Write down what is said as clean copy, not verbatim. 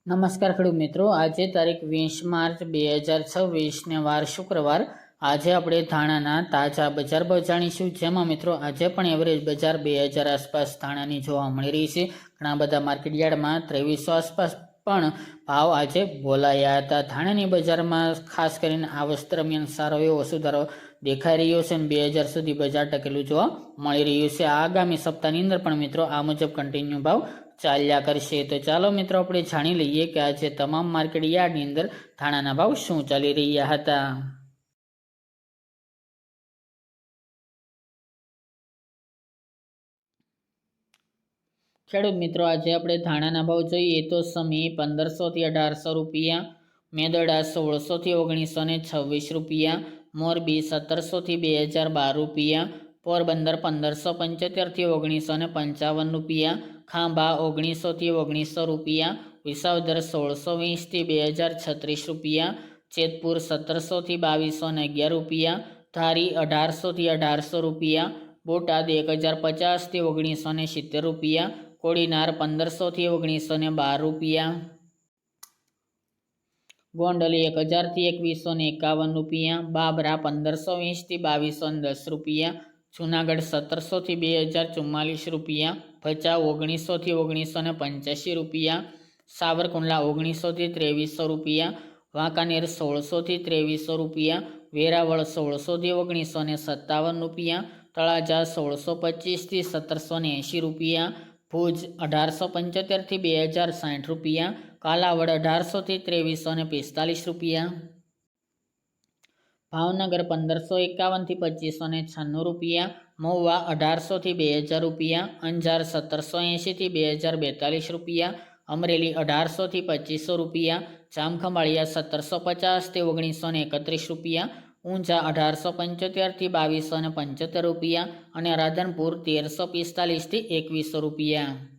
નમસ્કાર ખેડૂત મિત્રો, આજે તારીખ 20 માર્ચ 2026 ને વાર શુક્રવાર। આજે આપણે ધાણાના તાજા બજાર ભાવ જાણીશું, જેમાં મિત્રો આજે પણ એવરેજ બજાર 2000 આસપાસ ધાણાની જોવા મળી રહી છે। ઘણા બધા માર્કેટયાર્ડમાં 2300 આસપાસ પણ ભાવ આજે બોલાયા હતા। ધાણાની બજારમાં ખાસ કરીને આ વર્ષ દરમિયાન સારો એવો સુધારો દેખાઈ રહ્યો છે અને 2000 સુધી બજાર ટકેલું જોવા મળી રહ્યું છે। આગામી સપ્તાહની અંદર પણ મિત્રો આ મુજબ કન્ટિન્યુ ભાવ ચાલ્યા કરશે। તો ચાલો મિત્રો આપણે જાણી લઈએ કે આજે તમામ માર્કેટ યાર્ડની અંદર ધાણાના ભાવ શું ચાલી રહ્યા હતા। ખેડૂત મિત્રો, આજે આપણે ધાણાના ભાવ જોઈએ તો સમી 1500 થી 1800 રૂપિયા, મેદડા 1600 થી 1926 રૂપિયા, મોરબી 1700 થી 2012 રૂપિયા, પોરબંદર 1575 થી 1955 રૂપિયા, ખાંભા 1900 થી 1900 રૂપિયા, વિસાવદર 1620 થી 2036 રૂપિયા, જેતપુર 1700 થી 2211 રૂપિયા, ધારી 1800 થી 1800 રૂપિયા, બોટાદ 1050 થી 1970 રૂપિયા, કોડીનાર 1500 થી 1912 રૂપિયા, ગોંડલ 1000 થી 2151 રૂપિયા, બાબરા 1520 થી 2210 રૂપિયા, જુનાગઢ 1700 થી 2044 રૂપિયા, ભચાઉ 1900 થી 1985 રૂપિયા, સાવરકુંડલા 1900 થી 2300 રૂપિયા, વાંકાનેર 1600 થી 2300 રૂપિયા, વેરાવળ 1600 થી 1957 રૂપિયા, તળાજા 1625 થી 1780 રૂપિયા, ભુજ 1875 થી 2060 રૂપિયા, કાલાવડ 1800 થી 2345 રૂપિયા, ભાવનગર 1551 થી 2596 રૂપિયા, મહુવા 1800 થી 2000 રૂપિયા, અંજાર 1780 થી 2042 રૂપિયા, અમરેલી 1800 થી 2500 રૂપિયા, જામખંભાળિયા 1750 થી 1931 રૂપિયા, ઊંઝા 1875 થી 2275 રૂપિયા અને રાધનપુર 1345 થી 2100 રૂપિયા।